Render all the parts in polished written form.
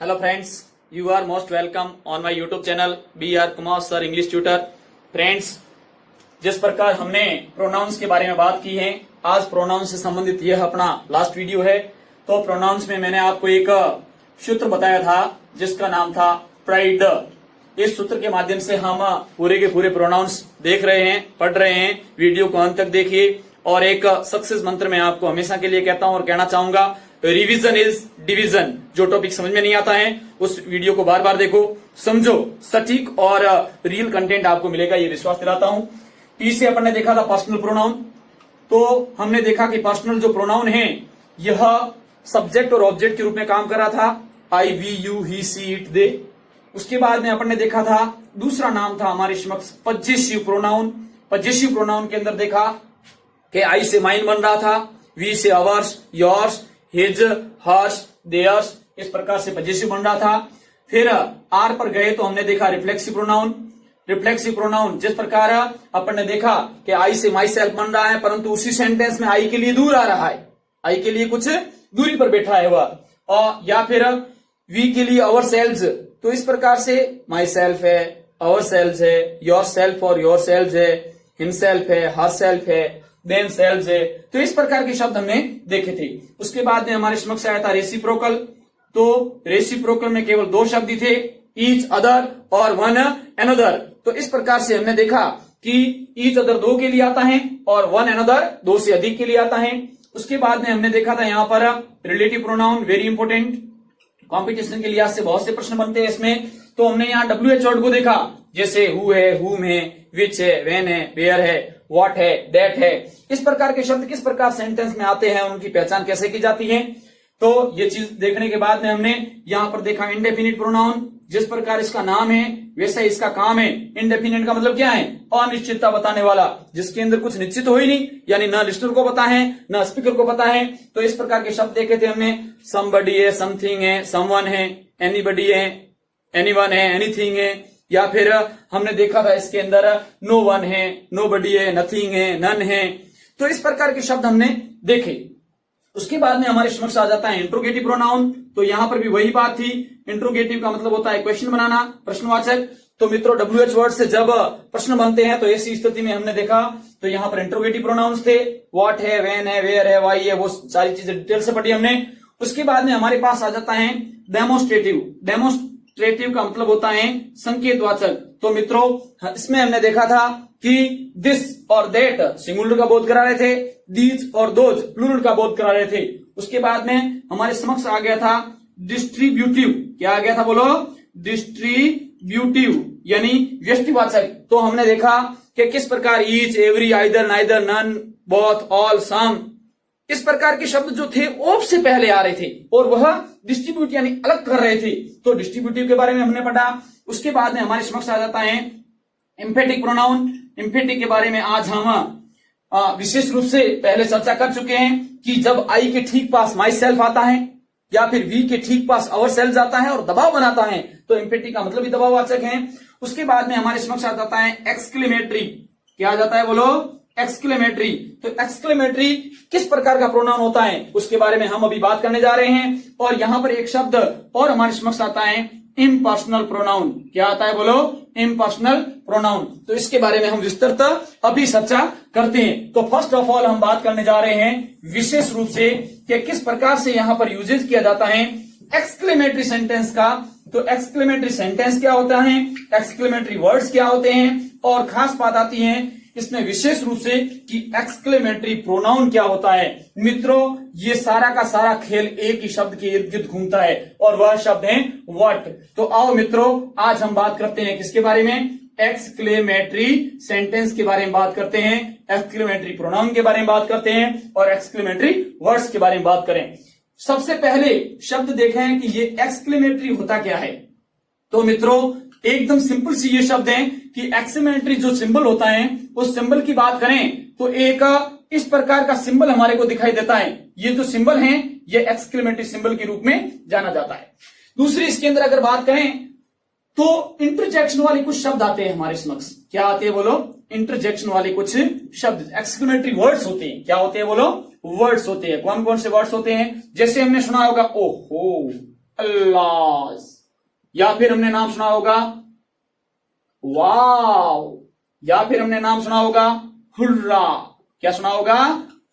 Hello friends, you are most welcome on my YouTube channel B.R. Kumar Sir English Tutor. Friends, जिस प्रकार हमने pronounce के बारे में बात की है, आज प्रोनाउंस से संबंधित यह अपना लास्ट वीडियो है। तो प्रोनाउंस में मैंने आपको एक सूत्र बताया था जिसका नाम था प्राइड। इस सूत्र के माध्यम से हम पूरे के पूरे प्रोनाउंस देख रहे हैं, पढ़ रहे हैं। वीडियो को अंत तक देखिए और एक सक्सेस मंत्र मैं आपको हमेशा के लिए कहता हूं और कहना चाहूंगा, रिवीजन इज डिवीजन। जो टॉपिक समझ में नहीं आता है उस वीडियो को बार बार देखो, समझो, सटीक और रियल कंटेंट आपको मिलेगा, ये विश्वास दिलाता हूं। पी से अपन ने देखा था पर्सनल प्रोनाउन। तो हमने देखा कि पर्सनल जो प्रोनाउन है यह सब्जेक्ट और ऑब्जेक्ट के रूप में काम कर रहा था। I, we, you, he, she, it, they. उसके बाद में अपन ने देखा था दूसरा नाम था हमारे समक्ष पजेसिव प्रोनाउन। पजेसिव प्रोनाउन के अंदर देखा कि आई से माइन बन रहा था, we say ours, yours, his, hers, theirs, इस प्रकार से पजेसिव बन रहा था। फिर आर पर गए तो हमने देखा रिफ्लेक्सिव प्रोनाउन। रिफ्लेक्सिव प्रोनाउन जिस प्रकार अपन ने देखा कि आई से माई सेल्फ बन रहा है, परंतु उसी सेंटेंस में आई के लिए दूर आ रहा है, आई के लिए कुछ दूरी पर बैठा है वह। और या फिर वी के लिए अवर सेल्व्स, तो इस प्रकार से माई सेल्फ है, अवर सेल्व्स है, योर सेल्फ और योर सेल्व्स है, हिमसेल्फ है, हर सेल्फ है, देम सेल्व्स है। तो इस प्रकार के शब्द हमने देखे थे। उसके बाद में हमारे समक्ष आया था रेसिप्रोकल। तो रेसिप्रोकल में केवल दो शब्द ही थे, ईच अदर और वन अनदर। तो इस प्रकार से हमने देखा कि ईच अदर दो के लिए आता है और वन अनदर दो से अधिक के लिए आता है। उसके बाद में हमने देखा था यहाँ पर relative pronoun, very important, competition के लिहाज से बहुत से प्रश्न बनते हैं इसमें। तो हमने यहाँ WH वर्ड को देखा, जैसे हु है, हुम है, विच है, वेन है, वेयर है, व्हाट है, दैट है। इस प्रकार के शब्द किस प्रकार सेंटेंस में आते हैं, उनकी पहचान कैसे की जाती है। तो ये चीज देखने के बाद में हमने यहाँ पर देखा इंडेफिनिट प्रोनाउन। जिस प्रकार इसका नाम है वैसे इसका काम है। इंडेफिनिट का मतलब क्या है? अनिश्चितता बताने वाला, जिसके अंदर कुछ निश्चित हो ही नहीं, यानी न लिस्नर को पता है न स्पीकर को पता है। तो इस प्रकार के शब्द देखे थे हमने। समबडी है, समथिंग है, समवन है, एनीबडी है, एनीवन है, एनीथिंग है। या फिर हमने देखा था इसके अंदर नो वन है, नो बडी है, नथिंग है, नन है। तो इस प्रकार के शब्द हमने देखे। उसके बाद में हमारे समक्ष आ जाता है इंट्रोगेटिव प्रोनाउन। तो यहां पर भी वही बात थी। इंट्रोगेटिव का मतलब होता है क्वेश्चन बनाना, प्रश्नवाचक। तो मित्रों WH वर्ड से जब प्रश्न बनते हैं तो ऐसी स्थिति में हमने देखा तो यहाँ पर इंट्रोगेटिव प्रोनाउंस थे। व्हाट है, वेन है, वेयर है, वाई है, वो सारी चीजें डिटेल से पढ़ी हमने। उसके बाद में हमारे पास आ जाता है डेमोस्ट्रेटिव। डेमोस्ट्रेटिव का मतलब होता है संकेतवाचक। तो मित्रों इसमें हमने देखा था कि दिस और दैट सिंगुलर का बोध करा रहे थे, दीज और दोज प्लूरल का बोध करा रहे थे। उसके बाद में हमारे समक्ष आ गया था डिस्ट्रीब्यूटिव। क्या आ गया था बोलो? डिस्ट्रीब्यूटिव यानी व्यष्टिवाचक। तो हमने देखा कि किस प्रकार each, every, either, neither, none, both, all, some, इस प्रकार के शब्द जो थे ऑफ से पहले आ रहे थे और वह डिस्ट्रीब्यूट यानी अलग कर रहे थे। तो डिस्ट्रीब्यूटिव के बारे में हमने पढ़ा। उसके बाद में हमारे समक्ष आ जाता है एम्फेटिक प्रोनाउन। एम्फेटिक के बारे में आज हम विशेष रूप से पहले चर्चा कर चुके हैं कि जब आई के ठीक पास माई सेल्फ आता है या फिर वी के ठीक पास अवर सेल्फ आता है और दबाव बनाता है तो एम्फेटिक का मतलब ही दबाववाचक है। उसके बाद में हमारे समक्ष आ जाता है एक्सक्लेमेटरी। क्या आ जाता है बोलो? एक्सक्लेमेटरी। तो एक्सक्लेमेटरी किस प्रकार का प्रोनाउन होता है उसके बारे में हम अभी बात करने जा रहे हैं। और यहां पर एक शब्द और हमारे समक्ष आता है इम्पर्सनल प्रोनाउन। क्या आता है बोलो? Impersonal pronoun. तो इसके बारे में हम विस्तृत अभी चर्चा करते हैं। तो फर्स्ट ऑफ ऑल हम बात करने जा रहे हैं विशेष रूप से कि किस प्रकार से यहां पर यूजेज किया जाता है एक्सक्लेमेटरी सेंटेंस का। तो एक्सक्लेमेटरी सेंटेंस क्या होता है, एक्सक्लेमेटरी वर्ड्स क्या होते हैं, और खास बात आती है इसमें विशेष रूप से कि एक्सक्लेमेटरी प्रोनाउन क्या होता है। मित्रों ये सारा का सारा खेल एक ही शब्द के इर्द गिर्द घूमता है और वह शब्द है व्हाट। तो आओ मित्रों आज हम बात करते हैं किसके बारे में? एक्सक्लेमेटरी सेंटेंस के बारे में बात करते हैं, एक्सक्लेमेटरी प्रोनाउन के बारे में बात करते हैं और एक्सक्लेमेटरी वर्ड्स के बारे में बात करें। सबसे पहले शब्द देखें कि ये एक्सक्लेमेटरी होता क्या है। तो मित्रों एकदम सिंपल सी ये शब्द है कि एक्सक्लेमेटरी जो सिंबल होता है उस सिंबल की बात करें तो एक इस प्रकार का सिंबल हमारे को दिखाई देता है। ये जो सिंबल है ये एक्सक्लेमेटरी सिंबल के रूप में जाना जाता है। दूसरी इसके अंदर अगर बात करें तो इंटरजेक्शन वाले कुछ शब्द आते हैं हमारे समक्ष। क्या आते हैं बोलो? इंटरजेक्शन वाले कुछ शब्द एक्सक्लेमेटरी वर्ड्स होते हैं। क्या होते हैं बोलो? वर्ड्स होते हैं। कौन कौन से वर्ड्स होते हैं? जैसे हमने सुना होगा ओहो, अल्लाह। या फिर हमने नाम सुना होगा वाव, या फिर हमने नाम सुना होगा हुर्रा। क्या सुना होगा?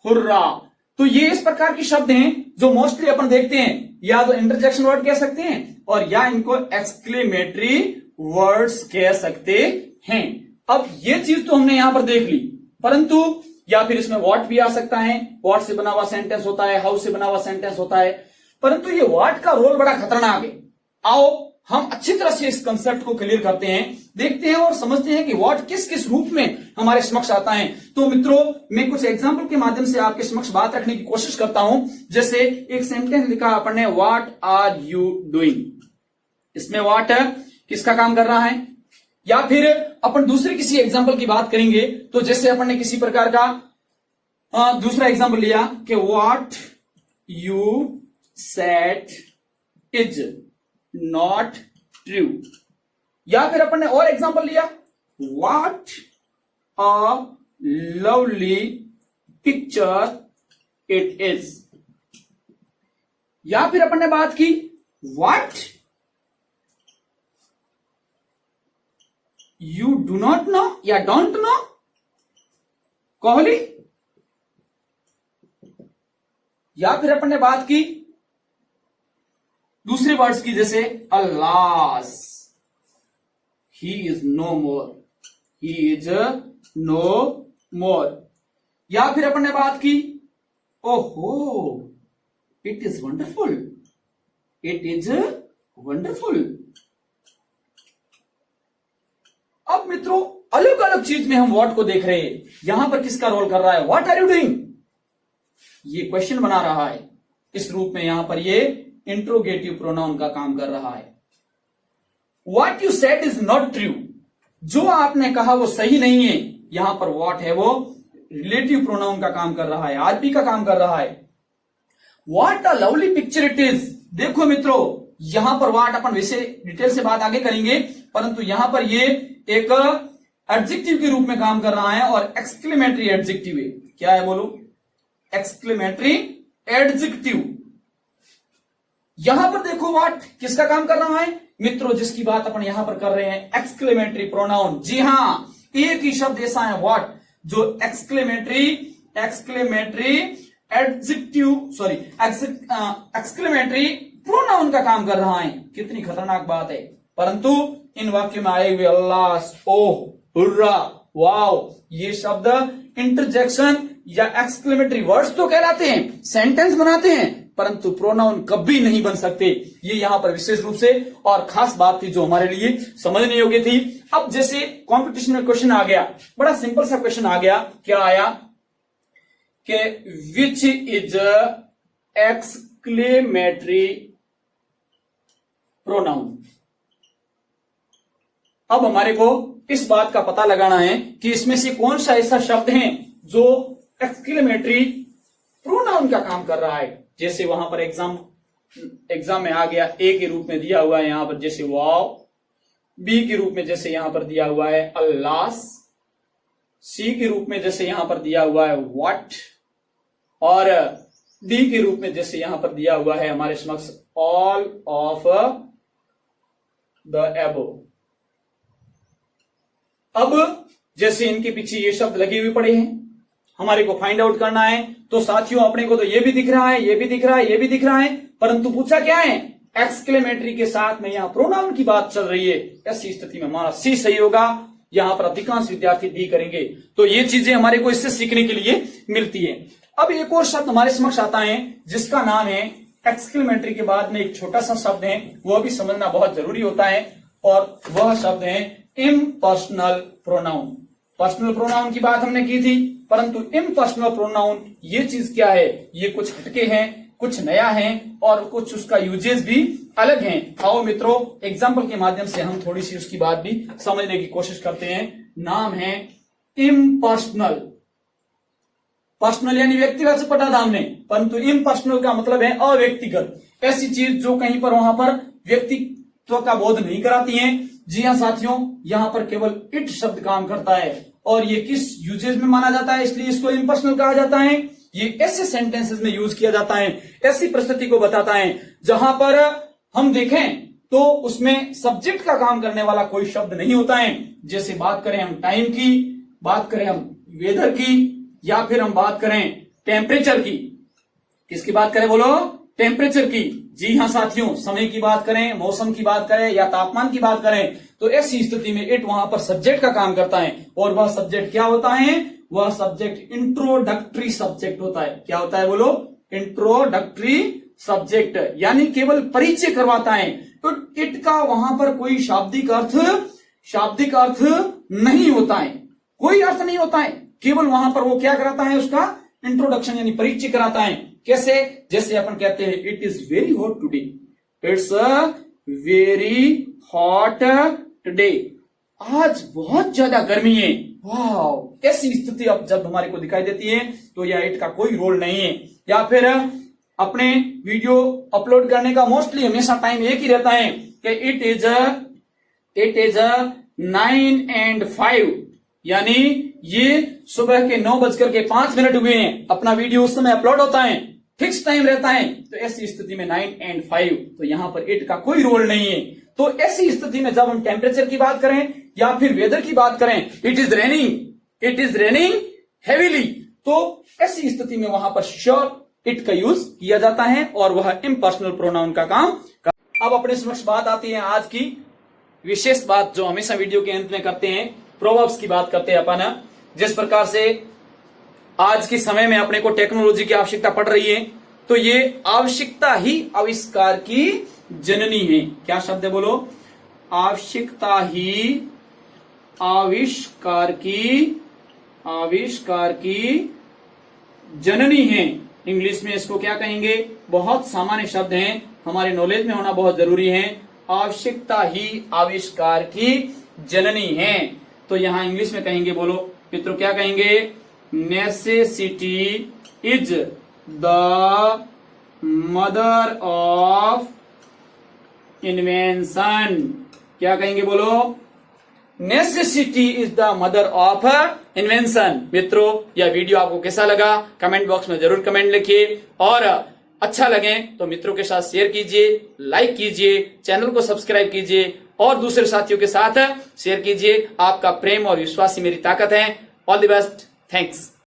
हुर्रा। तो ये इस प्रकार के शब्द हैं जो मोस्टली अपन देखते हैं, या तो इंटरजेक्शन वर्ड कह सकते हैं और या इनको एक्सक्लेमेटरी वर्ड्स कह सकते हैं। अब ये चीज तो हमने यहां पर देख ली, परंतु या फिर इसमें व्हाट भी आ सकता है, व्हाट से बना हुआ सेंटेंस होता है, हाउ से बना हुआ सेंटेंस होता है, परंतु ये व्हाट का रोल बड़ा खतरनाक है। आओ हम अच्छी तरह से इस कंसेप्ट को क्लियर करते हैं, देखते हैं और समझते हैं कि व्हाट किस किस रूप में हमारे समक्ष आता है। तो मित्रों, मैं कुछ एग्जाम्पल के माध्यम से आपके समक्ष बात रखने की कोशिश करता हूं। जैसे एक सेंटेंस लिखा अपन ने, व्हाट आर यू डूइंग। इसमें व्हाट किसका काम कर रहा है? या फिर अपन दूसरे किसी एग्जाम्पल की बात करेंगे, तो जैसे अपन ने किसी प्रकार का दूसरा एग्जाम्पल लिया कि what you said is not true. या फिर अपन ने और एग्जाम्पल लिया, what a lovely picture it is. या फिर अपन ने बात की, what you do not know या डोंट नो कोहली। या फिर अपन ने बात की दूसरे वर्ड्स की, जैसे alas, he is no more, he is no more. या फिर अपन ने बात की, ओहो it is wonderful, it is wonderful. अब मित्रों, अलग अलग चीज में हम व्हाट को देख रहे हैं। यहां पर किसका रोल कर रहा है? व्हाट आर यू डूइंग, ये क्वेश्चन बना रहा है। इस रूप में यहां पर ये इंट्रोगेटिव प्रोनाउन का काम कर रहा है। What you said is not true, जो आपने कहा वो सही नहीं है। यहां पर व्हाट है वो रिलेटिव प्रोनाउन का काम कर रहा है, आरपी का काम कर रहा है। What a lovely picture it is. देखो मित्रों, यहां पर व्हाट अपन वैसे डिटेल से बात आगे करेंगे, परंतु यहां पर ये एक एडजेक्टिव के रूप में काम कर रहा है और एक्सक्लेमेटरी एडजेक्टिव है। क्या है बोलो? Exclamatory adjective. यहां पर देखो व्हाट किसका काम कर रहा है मित्रों, जिसकी बात अपन यहां पर कर रहे हैं, एक्सक्लेमेटरी प्रोनाउन। जी हां, एक ही शब्द ऐसा है व्हाट जो exclamatory adjective sorry exclamatory pronoun का काम कर रहा है। कितनी खतरनाक बात है। परंतु इन वाक्यों में आए हुए अल्लाह, ओह, हुर्रा, वाव, ये शब्द इंटरजेक्शन या एक्सक्लेमेटरी वर्ड्स तो कहलाते हैं, सेंटेंस बनाते हैं, परंतु प्रोनाउन कभी नहीं बन सकते। ये यहां पर विशेष रूप से और खास बात थी जो हमारे लिए समझने योग्य थी। अब जैसे कंपटीशन में क्वेश्चन आ गया, बड़ा सिंपल सा क्वेश्चन आ गया। क्या आया कि विच इज एक्सक्लेमेटरी प्रोनाउन। अब हमारे को इस बात का पता लगाना है कि इसमें से कौन सा ऐसा शब्द है जो एक्सक्लेमेटरी प्रोनाउन का काम कर रहा है। जैसे वहां पर एग्जाम में आ गया, ए के रूप में दिया हुआ है यहां पर जैसे वाव, बी के रूप में जैसे यहां पर दिया हुआ है अल्लास, सी के रूप में जैसे यहां पर दिया हुआ है व्हाट, और डी के रूप में जैसे यहां पर दिया हुआ है हमारे समक्ष ऑल ऑफ द एबोव। अब जैसे इनके पीछे ये शब्द लगे हुए पड़े हैं, हमारे को फाइंड आउट करना है। तो साथियों, अपने को तो ये भी दिख रहा है, ये भी दिख रहा है, ये भी दिख रहा है, परंतु पूछा क्या है? एक्सक्लेमेटरी के साथ में यहां प्रोनाउन की बात चल रही है। ऐसी स्थिति में हमारा सी सही होगा। यहां पर अधिकांश विद्यार्थी डी करेंगे। तो ये चीजें हमारे को इससे सीखने के लिए मिलती है। अब एक और शब्द हमारे समक्ष आता है जिसका नाम है, एक्सक्लेमेटरी के बाद में एक छोटा सा शब्द है, वह भी समझना बहुत जरूरी होता है, और वह शब्द है इम्पर्सनल प्रोनाउन। पर्सनल प्रोनाउन की बात हमने की थी, परंतु इम्पर्सनल प्रोनाउन ये चीज क्या है? ये कुछ हटके हैं, कुछ नया है, और कुछ उसका यूजेस भी अलग हैं। आओ मित्रों, एग्जाम्पल के माध्यम से हम थोड़ी सी उसकी बात भी समझने की कोशिश करते हैं। नाम है इम्पर्सनल। पर्सनल यानी व्यक्तिगत से पढ़ा था हमने, परंतु इम्पर्सनल का मतलब है अव्यक्तिगत, ऐसी चीज जो कहीं पर वहां पर व्यक्तित्व का बोध नहीं कराती है। जी हाँ साथियों, यहां पर केवल इट शब्द काम करता है, और ये किस यूजेज में माना जाता है, इसलिए इसको इम्पर्सनल कहा जाता है। ये ऐसे सेंटेंसेस में यूज किया जाता है, ऐसी परिस्थिति को बताता है जहां पर हम देखें तो उसमें सब्जेक्ट का काम करने वाला कोई शब्द नहीं होता है। जैसे बात करें हम टाइम की, बात करें हम वेदर की, या फिर हम बात करें टेम्परेचर की। किसकी बात करें बोलो? टेम्परेचर की। जी हाँ साथियों, समय की बात करें, मौसम की बात करें या तापमान की बात करें, तो ऐसी स्थिति में इट वहां पर सब्जेक्ट का काम करता है। और वह सब्जेक्ट क्या होता है? वह सब्जेक्ट इंट्रोडक्टरी सब्जेक्ट होता है। क्या होता है बोलो? इंट्रोडक्टरी सब्जेक्ट, यानी केवल परिचय करवाता है। तो इट का वहां पर कोई शाब्दिक अर्थ नहीं होता है, कोई अर्थ नहीं होता है। केवल वहां पर वो क्या कराता है? उसका इंट्रोडक्शन यानी परिचय कराता है। कैसे? जैसे अपन कहते हैं it is very hot today, it's very hot today, आज बहुत ज्यादा गर्मी है। वाह, ऐसी स्थिति अब जब हमारे को दिखाई देती है तो यह इट का कोई रोल नहीं है। या फिर अपने वीडियो अपलोड करने का मोस्टली हमेशा टाइम एक ही रहता है कि इट इज 9:05, यानी ये सुबह के 9:05 हुए हैं। अपना वीडियो उस समय अपलोड होता है, फिक्स टाइम रहता है। तो ऐसी स्थिति में 9:05, तो यहां पर इट का कोई रोल नहीं है। तो ऐसी स्थिति में जब हम टेम्परेचर की बात करें या फिर वेदर की बात करें, इट इज रेनिंग हेवीली, तो ऐसी स्थिति में वहां पर श्योर इट का यूज किया जाता है और वह इम्पर्सनल प्रोनाउन का काम। अब अपने समक्ष बात आती है आज की विशेष बात जो हमेशा वीडियो के अंत में करते हैं, प्रोवर्ब्स की बात करते हैं अपन। जिस प्रकार से आज के समय में अपने को टेक्नोलॉजी की आवश्यकता पड़ रही है, तो ये आवश्यकता ही आविष्कार की जननी है। क्या शब्द है बोलो? आवश्यकता ही आविष्कार की जननी है। इंग्लिश में इसको क्या कहेंगे? बहुत सामान्य शब्द हैं, हमारे नॉलेज में होना बहुत जरूरी है। आवश्यकता ही आविष्कार की जननी है, तो यहां इंग्लिश में कहेंगे बोलो मित्रों, क्या कहेंगे? Necessity is the mother of invention. क्या कहेंगे बोलो? Necessity is the mother of invention. मित्रों, यह वीडियो आपको कैसा लगा? कमेंट बॉक्स में जरूर कमेंट लिखिए, और अच्छा लगे तो मित्रों के साथ शेयर कीजिए, लाइक कीजिए, चैनल को सब्सक्राइब कीजिए और दूसरे साथियों के साथ शेयर कीजिए। आपका प्रेम और विश्वास ही मेरी ताकत है। All the best, thanks.